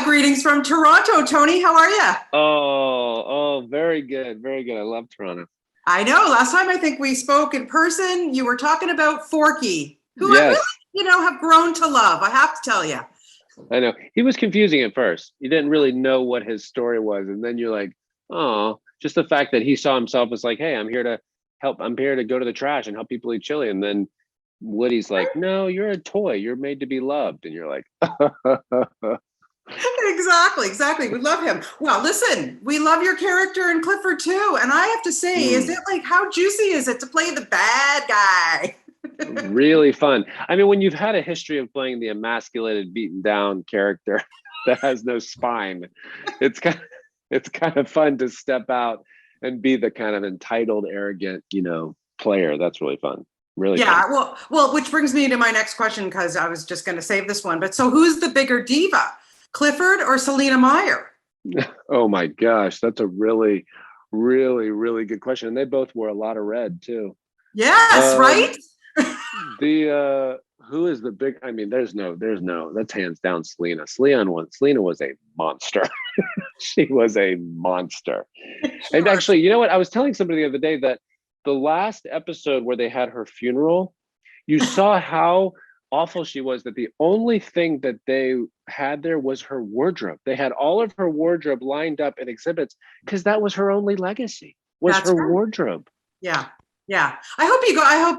Greetings from Toronto, Tony. How are you? Very good, very good. I love Toronto. I know. Last time I think we spoke in person, you were talking about Forky, who I really, Yes, have grown to love. I have to tell you. I know. He was confusing at first. You didn't really know what his story was, and then you're like, oh, just the fact that he saw himself as like, hey, I'm here to help. I'm here to go to the trash and help people eat chili. And then Woody's like, no, you're a toy. You're made to be loved. And you're like, Exactly, exactly. We love him. Well, listen, we love your character in Clifford too. And I have to say, is hmm. it like how juicy is it to play the bad guy? Really fun. I mean, when you've had a history of playing the emasculated, beaten down character that has no spine, it's kind of, it's kind of fun to step out and be the kind of entitled, arrogant, player. That's really fun. Really fun. Yeah, well, which brings me to my next question because I was just going to save this one. But so, who's the bigger diva, Clifford or Selena Meyer? Oh my gosh, that's a really, really, really good question. And they both wore a lot of red too. Yes, Um, right. the who is the big? I mean, there's no. That's hands down Selena. Selena was a monster. She was a monster. And Sure. actually, you know what? I was telling somebody the other day that the last episode where they had her funeral, you saw how awful she was, that the only thing that they had there was her wardrobe. They had all of her wardrobe lined up in exhibits because that was her only legacy, was That's her right. wardrobe. Yeah. Yeah. I hope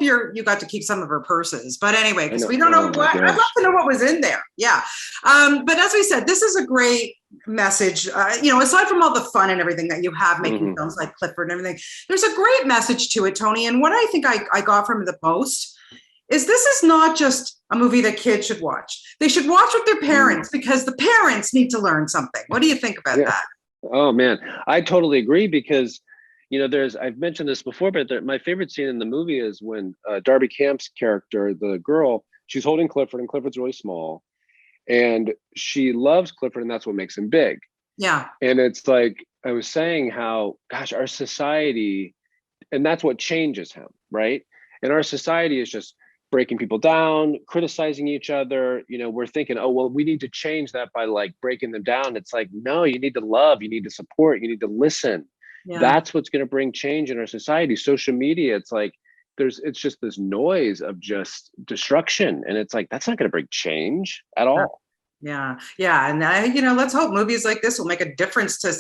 you got to keep some of her purses. But anyway, I because know. we don't know Oh my what I'd love gosh. to know what was in there. Yeah. But as we said, this is a great message. Aside from all the fun and everything that you have making Hmm. films like Clifford and everything, there's a great message to it, Tony. And what I think I got from the post is this is not just a movie that kids should watch. They should watch with their Mm. parents because the parents need to learn something. What do you think about Yeah. that? Oh man, I totally agree because there's I've mentioned this before, but my favorite scene in the movie is when Darby Camp's character, the girl, she's holding Clifford, and Clifford's really small, and she loves Clifford, and that's what makes him big. Yeah. And it's like I was saying how, gosh, our society, and that's what changes him, right? And our society is just breaking people down, criticizing each other. We're thinking, oh, well, we need to change that by like breaking them down. It's like, no, you need to love, you need to support, you need to listen. Yeah. That's what's going to bring change in our society. Social media, it's like, it's just this noise of just destruction. And it's like, that's not going to bring change at all. Yeah, yeah, and let's hope movies like this will make a difference to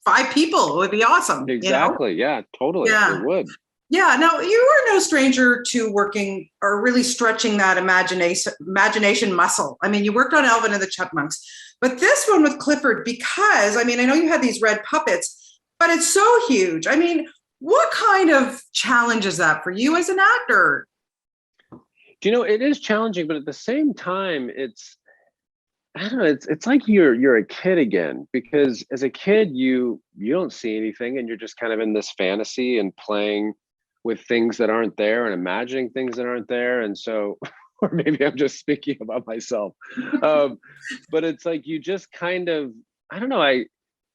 five people. It would be awesome. Exactly. Yeah, totally. It Yeah, would. yeah. Now you are no stranger to working or really stretching that imagination muscle. I mean, you worked on Alvin and the Chipmunks, but this one with Clifford, because I mean, I know you had these red puppets, but it's so huge. I mean, what kind of challenge is that for you as an actor? It is challenging, but at the same time, I don't know, it's like you're a kid again, because as a kid you don't see anything, and you're just kind of in this fantasy and playing with things that aren't there and imagining things that aren't there. And so or maybe I'm just speaking about myself. Um, but it's like you just kind of, I don't know, I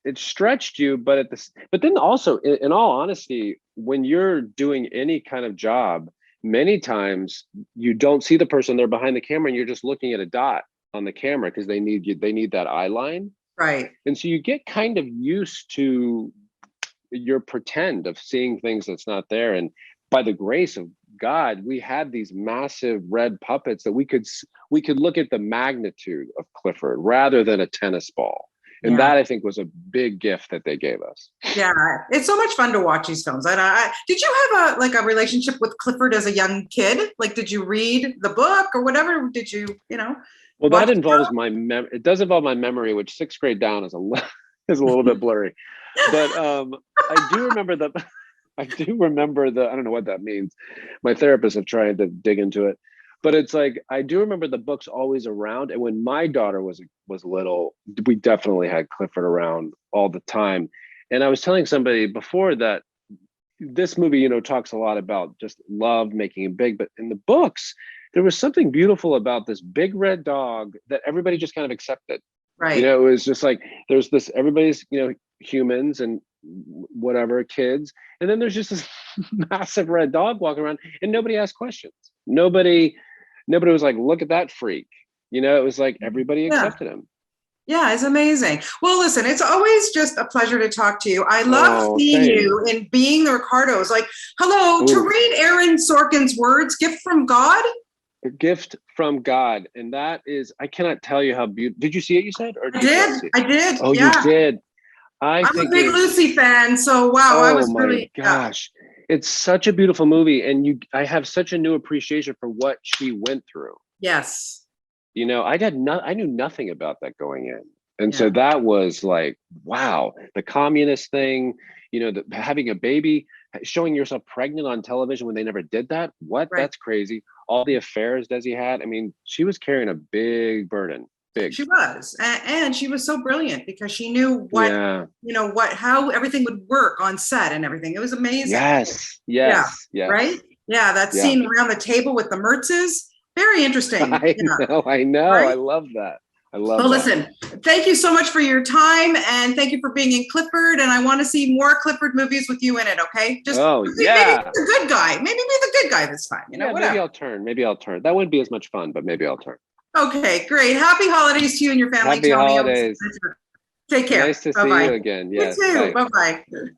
it stretched you, but but then also in all honesty, when you're doing any kind of job, many times you don't see the person there behind the camera, and you're just looking at a dot on the camera because they need that eye line. Right. And so you get kind of used to your pretend of seeing things that's not there. And by the grace of God, we had these massive red puppets that we could look at the magnitude of Clifford rather than a tennis ball. And Yeah. that, I think, was a big gift that they gave us. Yeah, it's so much fun to watch these films. And did you have a relationship with Clifford as a young kid? Like, did you read the book or whatever? Did you Well, watch that the involves it does involve my memory, which sixth grade down is is a little bit blurry. But I do remember the I do remember I don't know what that means. My therapists have tried to dig into it. But it's like I do remember the books always around. And when my daughter was little, we definitely had Clifford around all the time. And I was telling somebody before that this movie, talks a lot about just love making it big, but in the books, there was something beautiful about this big red dog that everybody just kind of accepted. Right. It was just like there's this everybody's, humans and whatever kids, and then there's just this massive red dog walking around, and nobody asked questions. Nobody was like, look at that freak. It was like everybody Yeah. accepted him. Yeah, it's amazing. Well, listen, it's always just a pleasure to talk to you. I love Oh, seeing same. you in Being the Ricardos. Like, hello, to Ooh, read Aaron Sorkin's words, gift from God. a gift from God. And that is, I cannot tell you how beautiful. Did you see it, you said, or I did you not did. see it? I did. Oh, you Yeah. did. I I'm a think big Lucy fan. So, wow, I oh was my really, yeah. gosh. It's such a beautiful movie. And I have such a new appreciation for what she went through. Yes. I knew nothing about that going in. And so Yeah. that was like, wow, the communist thing, having a baby, showing yourself pregnant on television when they never did that. What? Right. That's crazy. All the affairs Desi had. I mean, she was carrying a big burden. Big. She was. And she was so brilliant because she knew Yeah. how everything would work on set and everything. It was amazing. Yes. Yeah. Yes. Right. Yes. Yeah. That Yeah. scene around the table with the Mertzes, very interesting. I Yeah. know. I know. I Right. love that. I love Well, that. listen, thank you so much for your time and thank you for being in Clifford. And I want to see more Clifford movies with you in it. Okay. Just Oh, maybe be yeah. the good guy. Maybe be the good guy this time, Yeah, maybe whatever. I'll turn. Maybe I'll turn. That wouldn't be as much fun, but maybe I'll turn. Okay, great. Happy holidays to you and your family, Happy Tony. Always a holidays. pleasure. Take care. Nice to see Bye-bye. you again. You Yes. too. Bye. Bye-bye.